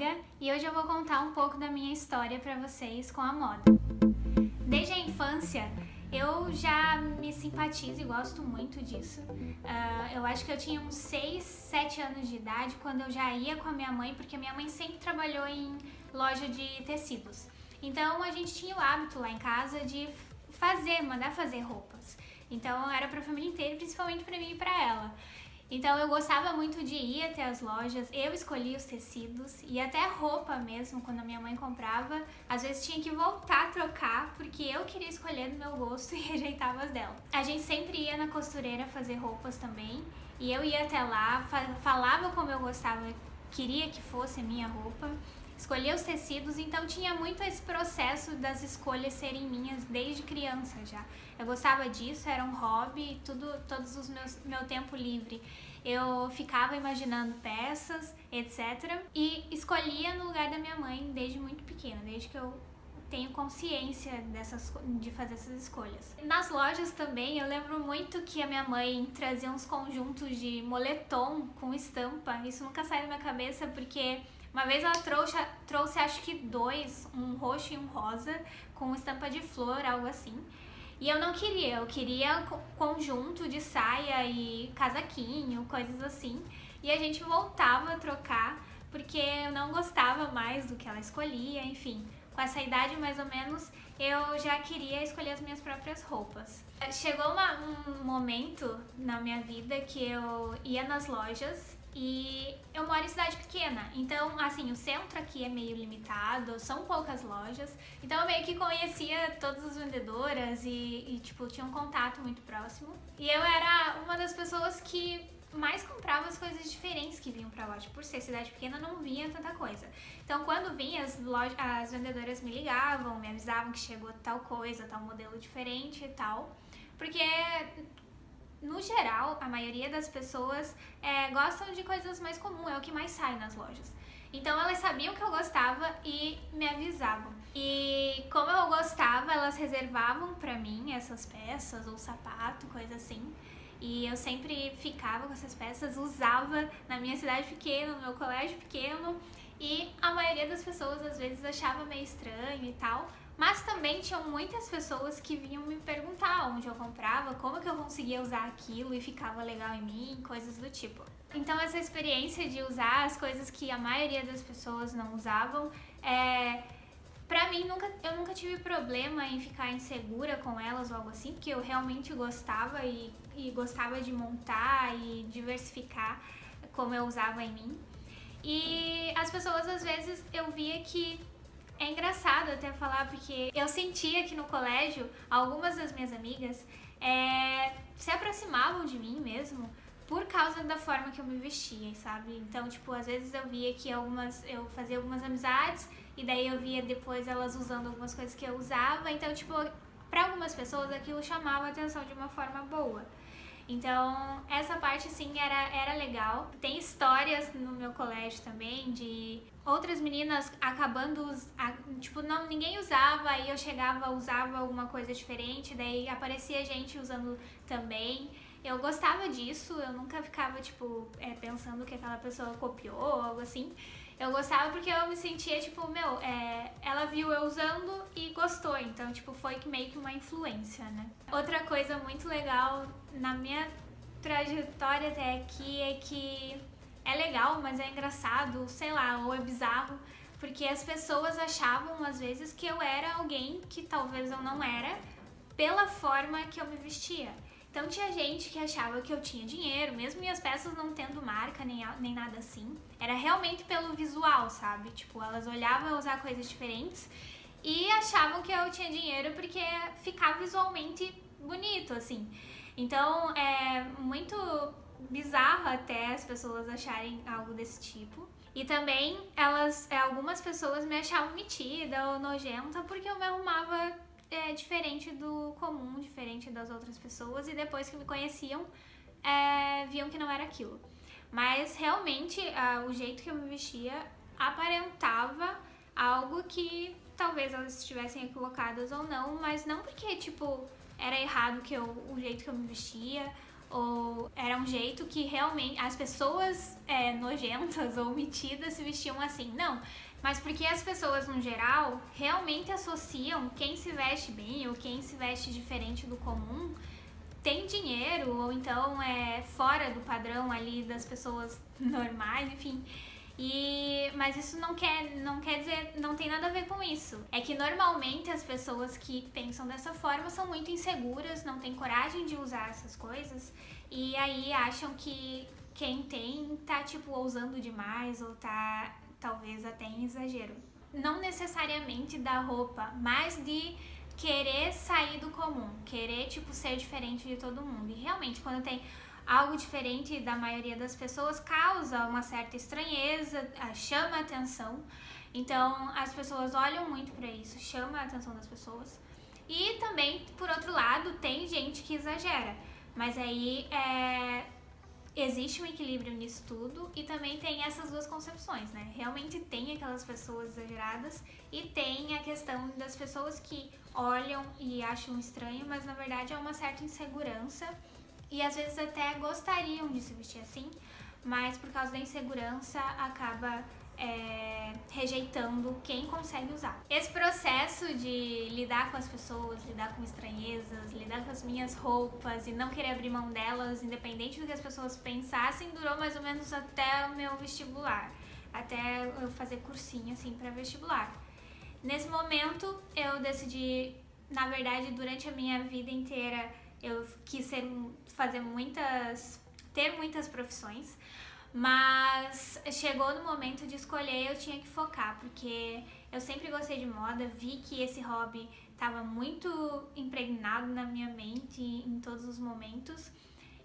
Bia e hoje eu vou contar um pouco da minha história para vocês com a moda. Desde a infância eu já me simpatizo e gosto muito disso. Eu acho que eu tinha uns 6, 7 anos de idade quando eu já ia com a minha mãe, porque a minha mãe sempre trabalhou em loja de tecidos. Então a gente tinha o hábito lá em casa de mandar fazer roupas. Então era para a família inteira, principalmente para mim e para ela. Então eu gostava muito de ir até as lojas, eu escolhia os tecidos e até a roupa mesmo, quando a minha mãe comprava, às vezes tinha que voltar a trocar porque eu queria escolher do meu gosto e rejeitava as dela. A gente sempre ia na costureira fazer roupas também e eu ia até lá, falava como eu gostava, queria que fosse a minha roupa, escolher os tecidos, então tinha muito esse processo das escolhas serem minhas desde criança já. Eu gostava disso, era um hobby, todos os meu tempo livre. Eu ficava imaginando peças, etc. E escolhia no lugar da minha mãe desde muito pequena, desde que eu tenho consciência de fazer essas escolhas. Nas lojas também, eu lembro muito que a minha mãe trazia uns conjuntos de moletom com estampa. Isso nunca sai da minha cabeça porque uma vez ela trouxe acho que 2, um roxo e um rosa, com estampa de flor, algo assim. E eu não queria, eu queria conjunto de saia e casaquinho, coisas assim. E a gente voltava a trocar, porque eu não gostava mais do que ela escolhia, enfim. Com essa idade, mais ou menos, eu já queria escolher as minhas próprias roupas. Chegou um momento na minha vida que eu ia nas lojas e eu moro em cidade pequena, então, assim, o centro aqui é meio limitado, são poucas lojas, então eu meio que conhecia todas as vendedoras e tipo, tinha um contato muito próximo. E eu era uma das pessoas que mais comprava as coisas diferentes que vinham pra loja. Por ser cidade pequena, não vinha tanta coisa. Então, quando vinha, as vendedoras me ligavam, me avisavam que chegou tal coisa, tal modelo diferente e tal. Porque, no geral, a maioria das pessoas gostam de coisas mais comuns, é o que mais sai nas lojas. Então, elas sabiam que eu gostava e me avisavam. E como eu gostava, elas reservavam pra mim essas peças ou sapato, coisa assim. E eu sempre ficava com essas peças, usava na minha cidade pequena, no meu colégio pequeno, e a maioria das pessoas às vezes achava meio estranho e tal, mas também tinham muitas pessoas que vinham me perguntar onde eu comprava, como que eu conseguia usar aquilo e ficava legal em mim, coisas do tipo. Então essa experiência de usar as coisas que a maioria das pessoas não usavam, pra mim, eu nunca tive problema em ficar insegura com elas ou algo assim, porque eu realmente gostava e gostava de montar e diversificar como eu usava em mim. E as pessoas, às vezes, eu via que é engraçado até falar, porque eu sentia que no colégio, algumas das minhas amigas se aproximavam de mim mesmo por causa da forma que eu me vestia, sabe? Então, tipo, às vezes eu via que eu fazia algumas amizades e daí eu via depois elas usando algumas coisas que eu usava. Então, tipo, pra algumas pessoas aquilo chamava a atenção de uma forma boa. Então, essa parte, sim, era legal. Tem histórias no meu colégio também de outras meninas acabando, tipo, ninguém usava, aí eu chegava, usava alguma coisa diferente, daí aparecia gente usando também. Eu gostava disso, eu nunca ficava, tipo, pensando que aquela pessoa copiou ou algo assim. Eu gostava porque eu me sentia, tipo, ela viu eu usando e gostou, então, tipo, foi meio que uma influência, né? Outra coisa muito legal na minha trajetória até aqui é que é legal, mas é engraçado, sei lá, ou é bizarro, porque as pessoas achavam, às vezes, que eu era alguém que talvez eu não era, pela forma que eu me vestia. Então tinha gente que achava que eu tinha dinheiro, mesmo minhas peças não tendo marca nem nada assim. Era realmente pelo visual, sabe? Tipo, elas olhavam eu usar coisas diferentes e achavam que eu tinha dinheiro porque ficava visualmente bonito, assim. Então é muito bizarro até as pessoas acharem algo desse tipo. E também algumas pessoas me achavam metida ou nojenta porque eu me arrumava diferente do comum, diferente das outras pessoas, e depois que me conheciam, viam que não era aquilo. Mas realmente o jeito que eu me vestia aparentava algo que talvez elas estivessem equivocadas ou não, mas não porque, tipo, era errado o jeito que eu me vestia ou era um jeito que realmente as pessoas nojentas ou metidas se vestiam assim. Não, mas porque as pessoas no geral realmente associam quem se veste bem ou quem se veste diferente do comum tem dinheiro, ou então é fora do padrão ali das pessoas normais, enfim. Mas isso não quer dizer, não tem nada a ver com isso. É que normalmente as pessoas que pensam dessa forma são muito inseguras, não têm coragem de usar essas coisas, e aí acham que quem tem tá tipo ousando demais ou tá talvez até em exagero. Não necessariamente da roupa, mas de querer sair do comum, querer tipo ser diferente de todo mundo. E realmente quando tem algo diferente da maioria das pessoas causa uma certa estranheza, chama a atenção. Então as pessoas olham muito para isso, chama a atenção das pessoas. E também, por outro lado, tem gente que exagera, mas aí existe um equilíbrio nisso tudo e também tem essas duas concepções, né? Realmente tem aquelas pessoas exageradas e tem a questão das pessoas que olham e acham estranho, mas na verdade é uma certa insegurança e às vezes até gostariam de se vestir assim, mas por causa da insegurança acaba rejeitando quem consegue usar. Esse processo de lidar com as pessoas, lidar com estranhezas, lidar com as minhas roupas e não querer abrir mão delas, independente do que as pessoas pensassem, durou mais ou menos até o meu vestibular, até eu fazer cursinho assim para vestibular. Nesse momento eu decidi, na verdade, durante a minha vida inteira eu quis ter muitas profissões, mas chegou no momento de escolher, eu tinha que focar, porque eu sempre gostei de moda, vi que esse hobby estava muito impregnado na minha mente em todos os momentos,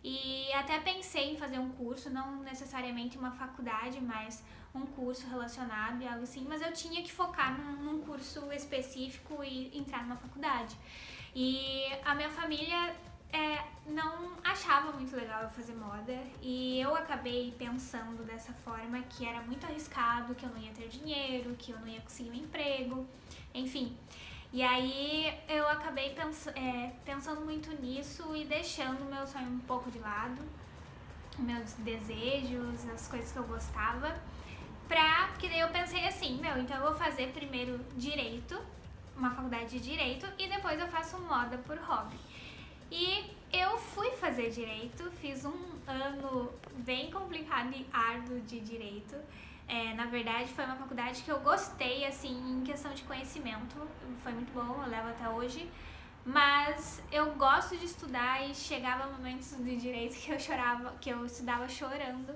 e até pensei em fazer um curso, não necessariamente uma faculdade, mas um curso relacionado e algo assim, mas eu tinha que focar num curso específico e entrar numa faculdade. E a minha família não achava muito legal eu fazer moda e eu acabei pensando dessa forma que era muito arriscado, que eu não ia ter dinheiro, que eu não ia conseguir um emprego, enfim. E aí eu acabei pensando muito nisso e deixando o meu sonho um pouco de lado, meus desejos, as coisas que eu gostava, porque daí eu pensei assim, então eu vou fazer primeiro direito, uma faculdade de direito, e depois eu faço moda por hobby. E eu fui fazer direito, fiz um ano bem complicado e árduo de direito. Na verdade, foi uma faculdade que eu gostei, assim, em questão de conhecimento. Foi muito bom, eu levo até hoje. Mas eu gosto de estudar e chegava momentos de direito que eu estudava chorando.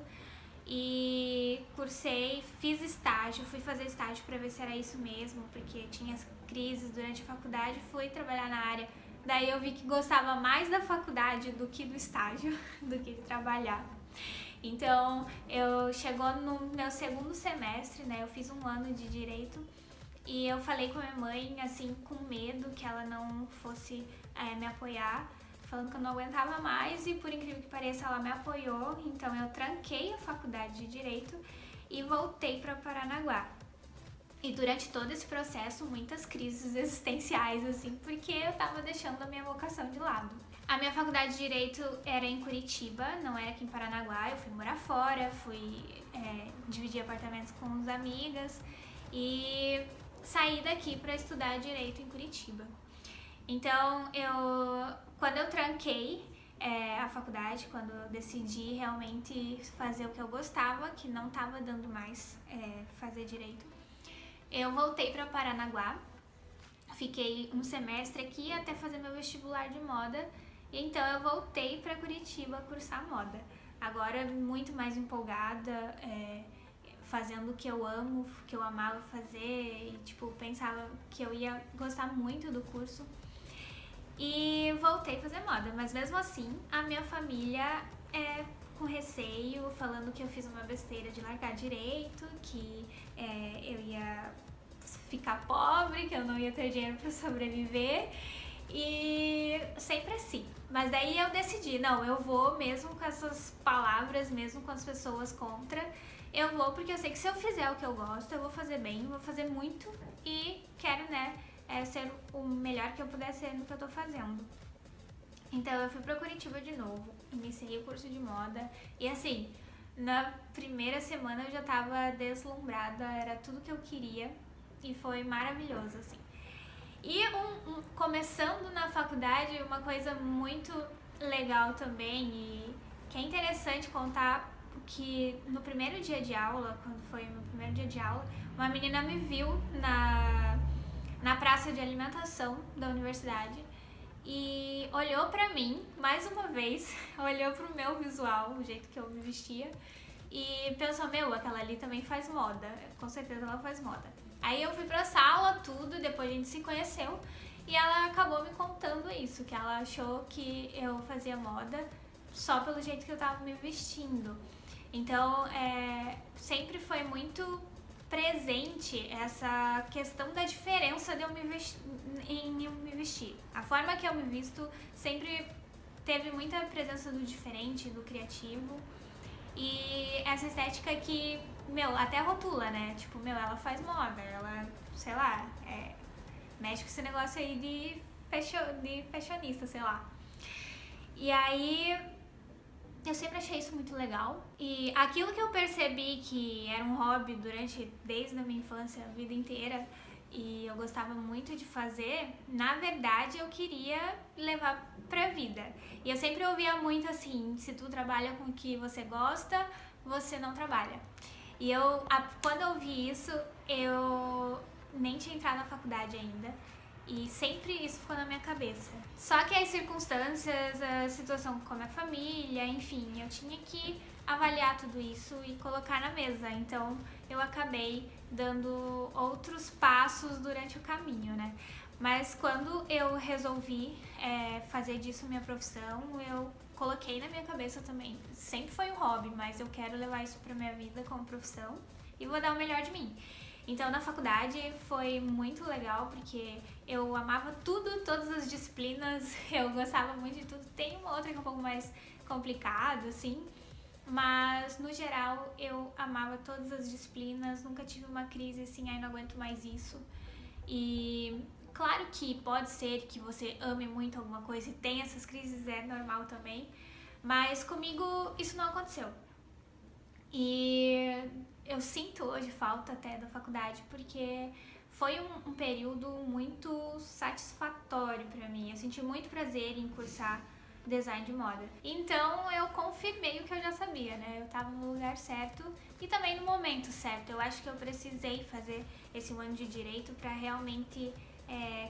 E cursei, fiz estágio, fui fazer estágio para ver se era isso mesmo, porque tinha as crises durante a faculdade, fui trabalhar na área. Daí eu vi que gostava mais da faculdade do que do estágio, do que de trabalhar. Então, chegou no meu segundo semestre, né? Eu fiz um ano de direito e eu falei com a minha mãe, assim, com medo que ela não fosse me apoiar, falando que eu não aguentava mais e, por incrível que pareça, ela me apoiou. Então, eu tranquei a faculdade de direito e voltei para Paranaguá. E durante todo esse processo, muitas crises existenciais, assim, porque eu tava deixando a minha vocação de lado. A minha faculdade de Direito era em Curitiba, não era aqui em Paranaguá. Eu fui morar fora, fui dividir apartamentos com uns amigas e saí daqui para estudar Direito em Curitiba. Então, quando eu tranquei a faculdade, quando eu decidi realmente fazer o que eu gostava, que não tava dando mais fazer Direito, eu voltei para Paranaguá, fiquei um semestre aqui até fazer meu vestibular de moda, e então eu voltei para Curitiba cursar moda. Agora muito mais empolgada, fazendo o que eu amo, que eu amava fazer, e pensava que eu ia gostar muito do curso. E voltei a fazer moda, mas mesmo assim a minha família com receio, falando que eu fiz uma besteira de largar direito, que eu ia ficar pobre, que eu não ia ter dinheiro para sobreviver, e sempre assim. Mas daí eu decidi, não, eu vou mesmo com essas palavras, mesmo com as pessoas contra, eu vou porque eu sei que se eu fizer o que eu gosto, eu vou fazer bem, vou fazer muito e quero, ser o melhor que eu puder ser no que eu tô fazendo. Então eu fui pra Curitiba de novo. iniciei o curso de moda e assim, na primeira semana eu já tava deslumbrada, era tudo que eu queria e foi maravilhoso, assim. E começando na faculdade, uma coisa muito legal também e que é interessante contar que no primeiro dia de aula, quando foi o meu primeiro dia de aula, uma menina me viu na praça de alimentação da universidade e olhou pra mim, mais uma vez, olhou pro meu visual, o jeito que eu me vestia e pensou, aquela ali também faz moda, com certeza ela faz moda. Aí eu fui pra sala, tudo, depois a gente se conheceu e ela acabou me contando isso, que ela achou que eu fazia moda só pelo jeito que eu tava me vestindo. Então, sempre foi muito presente essa questão da diferença de eu me vestir. A forma que eu me visto sempre teve muita presença do diferente, do criativo. E essa estética que, até rotula, né? Tipo, ela faz moda, ela, sei lá, mexe com esse negócio aí de fashionista, sei lá. E aí, eu sempre achei isso muito legal. E aquilo que eu percebi que era um hobby desde a minha infância, a vida inteira, e eu gostava muito de fazer, na verdade eu queria levar pra vida. E eu sempre ouvia muito assim, se tu trabalha com o que você gosta, você não trabalha. E quando eu ouvi isso, eu nem tinha entrado na faculdade ainda. E sempre isso ficou na minha cabeça. Só que as circunstâncias, a situação com a minha família, enfim, eu tinha que avaliar tudo isso e colocar na mesa. Então eu acabei dando outros passos durante o caminho, né? Mas quando eu resolvi fazer disso minha profissão, eu coloquei na minha cabeça também. Sempre foi um hobby, mas eu quero levar isso pra minha vida como profissão e vou dar o melhor de mim. Então, na faculdade foi muito legal, porque eu amava tudo, todas as disciplinas, eu gostava muito de tudo. Tem uma outra que é um pouco mais complicado, assim, mas, no geral, eu amava todas as disciplinas, nunca tive uma crise assim, não aguento mais isso. E claro que pode ser que você ame muito alguma coisa e tenha essas crises, é normal também, mas comigo isso não aconteceu. E eu sinto hoje falta até da faculdade, porque foi um período muito satisfatório pra mim. Eu senti muito prazer em cursar design de moda. Então eu confirmei o que eu já sabia, né? Eu tava no lugar certo e também no momento certo. Eu acho que eu precisei fazer esse ano de direito pra realmente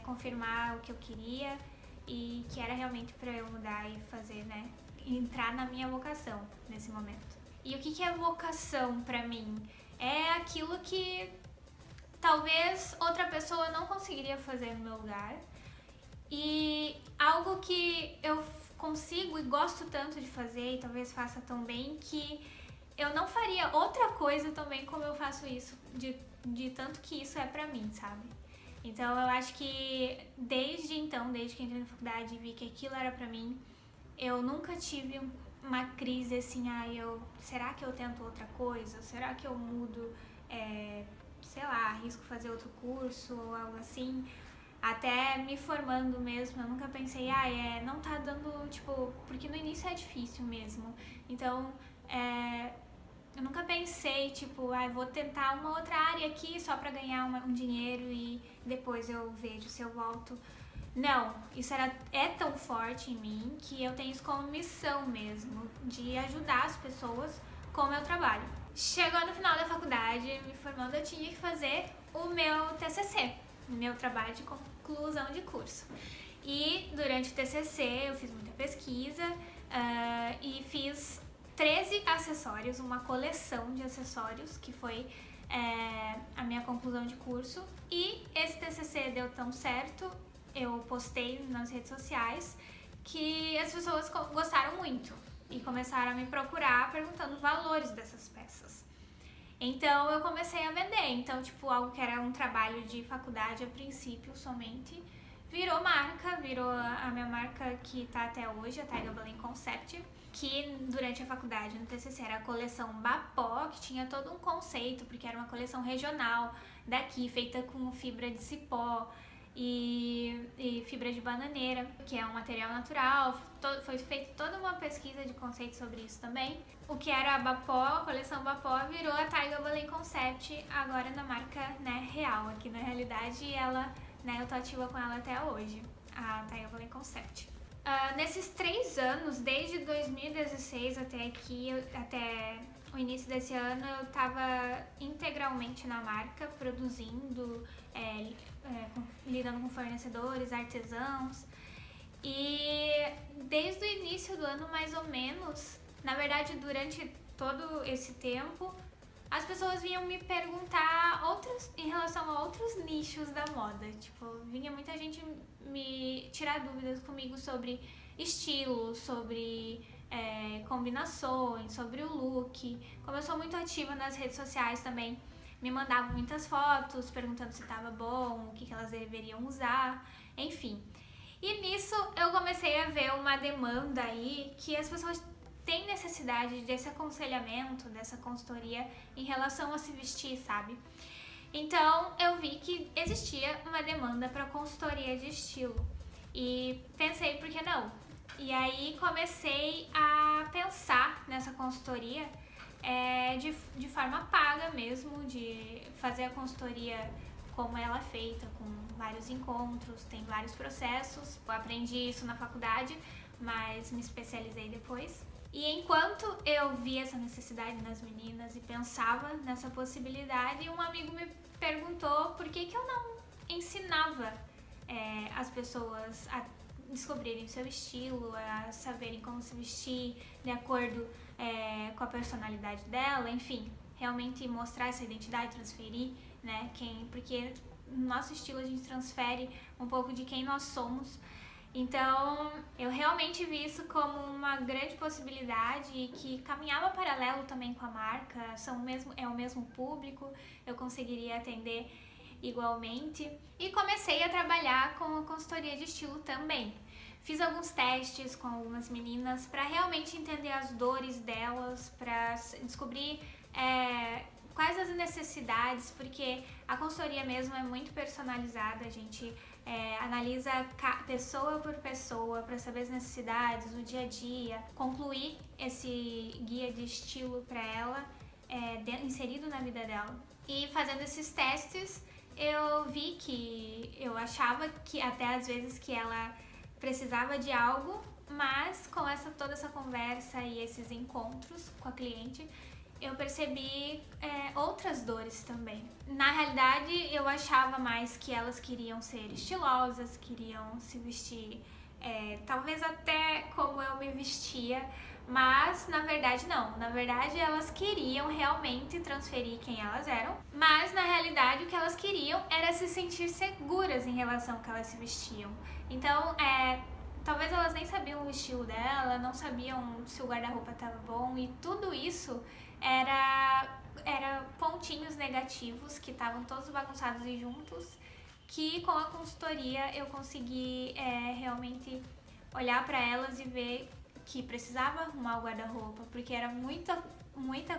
confirmar o que eu queria e que era realmente pra eu mudar e fazer, né? Entrar na minha vocação nesse momento. E o que é vocação pra mim? É aquilo que talvez outra pessoa não conseguiria fazer no meu lugar e algo que eu consigo e gosto tanto de fazer e talvez faça tão bem que eu não faria outra coisa também como eu faço isso, de tanto que isso é pra mim, sabe? Então eu acho que desde que entrei na faculdade e vi que aquilo era pra mim, eu nunca tive uma crise assim, será que eu tento outra coisa? Será que eu mudo, sei lá, arrisco fazer outro curso ou algo assim? Até me formando mesmo, eu nunca pensei, não tá dando, tipo, porque no início é difícil mesmo. Então, eu nunca pensei, tipo, vou tentar uma outra área aqui só pra ganhar um dinheiro e depois eu vejo se eu volto. Não, isso é tão forte em mim que eu tenho isso como missão mesmo, de ajudar as pessoas com o meu trabalho. Chegou no final da faculdade, me formando, eu tinha que fazer o meu TCC, meu trabalho de conclusão de curso. E durante o TCC eu fiz muita pesquisa e fiz 13 acessórios, uma coleção de acessórios que foi a minha conclusão de curso. E esse TCC deu tão certo, eu postei nas redes sociais, que as pessoas gostaram muito e começaram a me procurar perguntando valores dessas peças. Então eu comecei a vender. Então, tipo, algo que era um trabalho de faculdade a princípio somente, virou marca, virou a minha marca que tá até hoje, a Taiga Belém Concept, que durante a faculdade, no TCC, era a coleção Bapó, que tinha todo um conceito, porque era uma coleção regional daqui, feita com fibra de cipó. e fibra de bananeira, que é um material natural. Foi feita toda uma pesquisa de conceito sobre isso também. O que era a Bapó, a coleção Bapó, virou a Taiga Ballet Concept, agora na marca, né, real, aqui na realidade, e ela, né, eu tô ativa com ela até hoje, a Taiga Ballet Concept. Nesses 3 anos, desde 2016 até aqui, até o início desse ano, eu estava integralmente na marca, produzindo, lidando com fornecedores, artesãos. E desde o início do ano, mais ou menos, na verdade, durante todo esse tempo, as pessoas vinham me perguntar em relação a outros nichos da moda. Tipo, vinha muita gente me tirar dúvidas comigo sobre estilo, sobre combinações, sobre o look. Como eu sou muito ativa nas redes sociais também, me mandavam muitas fotos perguntando se estava bom, o que elas deveriam usar, enfim. E nisso eu comecei a ver uma demanda aí que as pessoas têm necessidade desse aconselhamento, dessa consultoria em relação a se vestir, sabe? Então eu vi que existia uma demanda para consultoria de estilo e pensei, por que não? E aí comecei a pensar nessa consultoria de forma paga mesmo, de fazer a consultoria como ela é feita, com vários encontros, tem vários processos. Eu aprendi isso na faculdade, mas me especializei depois. E enquanto eu via essa necessidade nas meninas e pensava nessa possibilidade, um amigo me perguntou por que eu não ensinava as pessoas a descobrirem seu estilo, a saberem como se vestir de acordo com a personalidade dela, enfim, realmente mostrar essa identidade, transferir, né, porque no nosso estilo a gente transfere um pouco de quem nós somos. Então, eu realmente vi isso como uma grande possibilidade e que caminhava paralelo também com a marca, é o mesmo público, eu conseguiria atender igualmente. E comecei a trabalhar com a consultoria de estilo também. Fiz alguns testes com algumas meninas para realmente entender as dores delas, para descobrir quais as necessidades, porque a consultoria mesmo é muito personalizada, a gente analisa pessoa por pessoa para saber as necessidades, o dia a dia, concluir esse guia de estilo para ela, inserido na vida dela. E fazendo esses testes, eu vi que eu achava que até às vezes que ela precisava de algo, mas com toda essa conversa e esses encontros com a cliente, eu percebi outras dores também. Na realidade, eu achava mais que elas queriam ser estilosas, queriam se vestir talvez até como eu me vestia, mas na verdade não. Na verdade, elas queriam realmente transferir quem elas eram, mas na realidade o que elas queriam era se sentir seguras em relação ao que elas se vestiam. Então, talvez elas nem sabiam o estilo dela, não sabiam se o guarda-roupa estava bom, e tudo isso era pontinhos negativos que estavam todos bagunçados e juntos, que com a consultoria eu consegui realmente olhar para elas e ver que precisava arrumar o guarda-roupa, porque era muita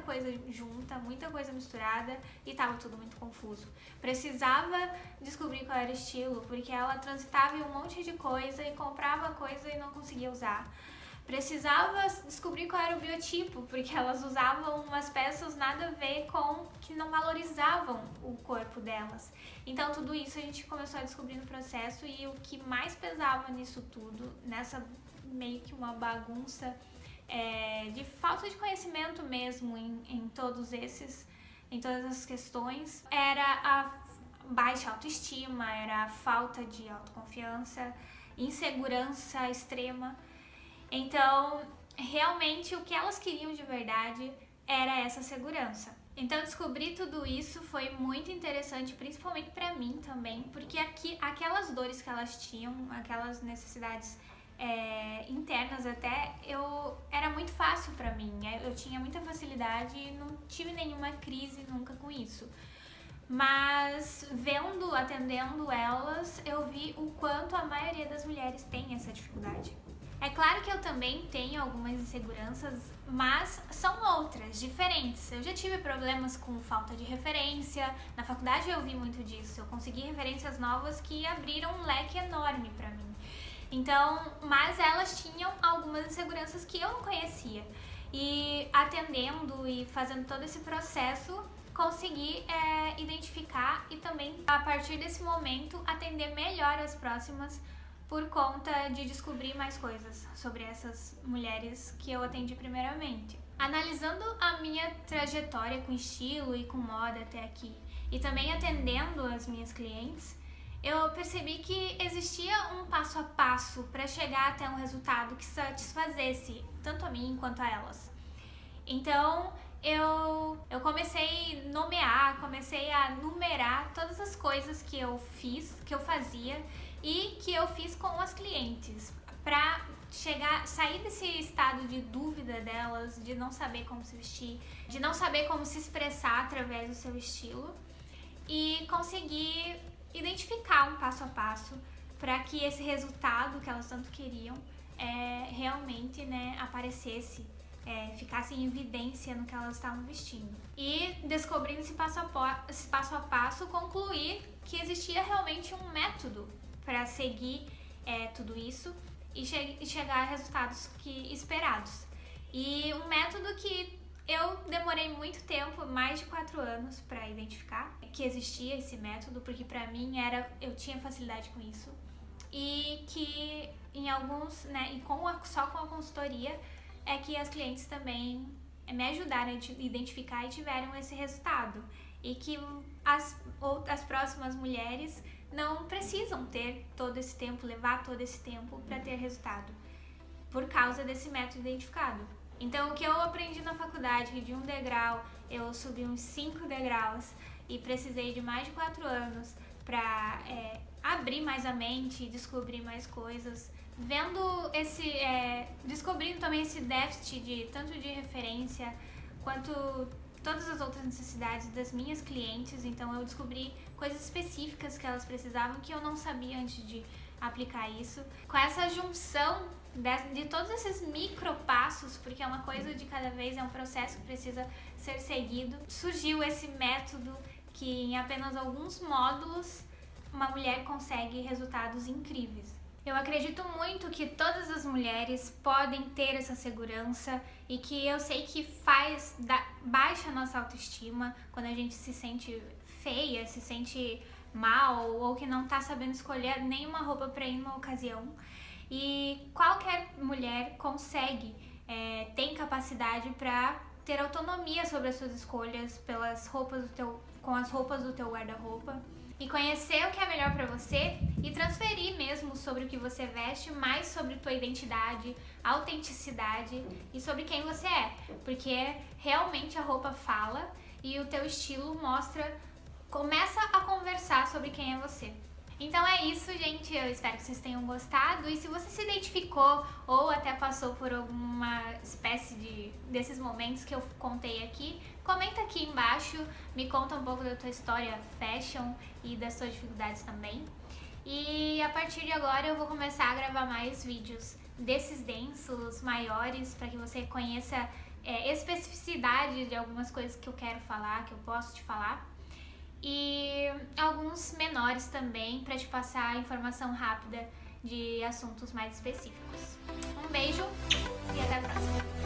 coisa junta, muita coisa misturada e tava tudo muito confuso. Precisava descobrir qual era o estilo, porque ela transitava em um monte de coisa e comprava coisa e não conseguia usar. Precisava descobrir qual era o biotipo, porque elas usavam umas peças nada a ver com que não valorizavam o corpo delas. Então tudo isso a gente começou a descobrir no processo, e o que mais pesava nisso tudo, nessa meio que uma bagunça de falta de conhecimento mesmo em todas essas questões, era a baixa autoestima, era a falta de autoconfiança, insegurança extrema. Então, realmente o que elas queriam de verdade era essa segurança. Então, descobrir tudo isso foi muito interessante, principalmente pra mim também, porque aquelas dores que elas tinham, aquelas necessidades internas até, era muito fácil pra mim. Eu tinha muita facilidade e não tive nenhuma crise nunca com isso. Mas atendendo elas, eu vi o quanto a maioria das mulheres tem essa dificuldade. É claro que eu também tenho algumas inseguranças, mas são outras, diferentes. Eu já tive problemas com falta de referência, na faculdade eu vi muito disso, eu consegui referências novas que abriram um leque enorme pra mim. Então, mas elas tinham algumas inseguranças que eu não conhecia. E atendendo e fazendo todo esse processo, consegui identificar e também, a partir desse momento, atender melhor as próximas por conta de descobrir mais coisas sobre essas mulheres que eu atendi primeiramente. Analisando a minha trajetória com estilo e com moda até aqui, e também atendendo as minhas clientes, eu percebi que existia um passo a passo para chegar até um resultado que satisfazesse tanto a mim quanto a elas. Então, eu comecei a nomear, comecei a numerar todas as coisas que eu fiz, que eu fazia e que eu fiz com as clientes, para sair desse estado de dúvida delas, de não saber como se vestir, de não saber como se expressar através do seu estilo, e conseguir identificar um passo a passo para que esse resultado que elas tanto queriam realmente, né, aparecesse, ficasse em evidência no que elas estavam vestindo. E descobrindo esse passo a passo, concluir que existia realmente um método para seguir tudo isso e chegar a resultados esperados. E um método que eu demorei muito tempo, mais de 4 anos, para identificar que existia esse método, porque pra mim eu tinha facilidade com isso. E que em alguns, né, e só com a consultoria é que as clientes também me ajudaram a identificar e tiveram esse resultado. E que as próximas mulheres não precisam ter todo esse tempo, levar todo esse tempo para ter resultado, por causa desse método identificado. Então, o que eu aprendi na faculdade, que de um degrau eu subi uns 5 degraus e precisei de mais de 4 anos para abrir mais a mente e descobrir mais coisas, descobrindo também esse déficit tanto de referência quanto todas as outras necessidades das minhas clientes. Então eu descobri coisas específicas que elas precisavam que eu não sabia antes de aplicar isso. Com essa junção de todos esses micro passos, porque é uma coisa de cada vez, é um processo que precisa ser seguido, surgiu esse método que em apenas alguns módulos uma mulher consegue resultados incríveis. Eu acredito muito que todas as mulheres podem ter essa segurança e que eu sei que baixa a nossa autoestima quando a gente se sente feia, se sente mal ou que não tá sabendo escolher nenhuma roupa para ir numa ocasião. E qualquer mulher consegue, tem capacidade para ter autonomia sobre as suas escolhas com as roupas do teu guarda-roupa e conhecer o que é melhor para você e transferir mesmo sobre o que você veste, mais sobre tua identidade, autenticidade e sobre quem você é, porque realmente a roupa fala e o teu estilo começa a conversar sobre quem é você. Então é isso, gente, eu espero que vocês tenham gostado, e se você se identificou ou até passou por alguma espécie desses momentos que eu contei aqui, comenta aqui embaixo, me conta um pouco da tua história fashion e das suas dificuldades também. E a partir de agora eu vou começar a gravar mais vídeos desses densos, maiores, para que você conheça especificidade de algumas coisas que eu quero falar, que eu posso te falar. E alguns menores também, para te passar informação rápida de assuntos mais específicos. Um beijo e até a próxima!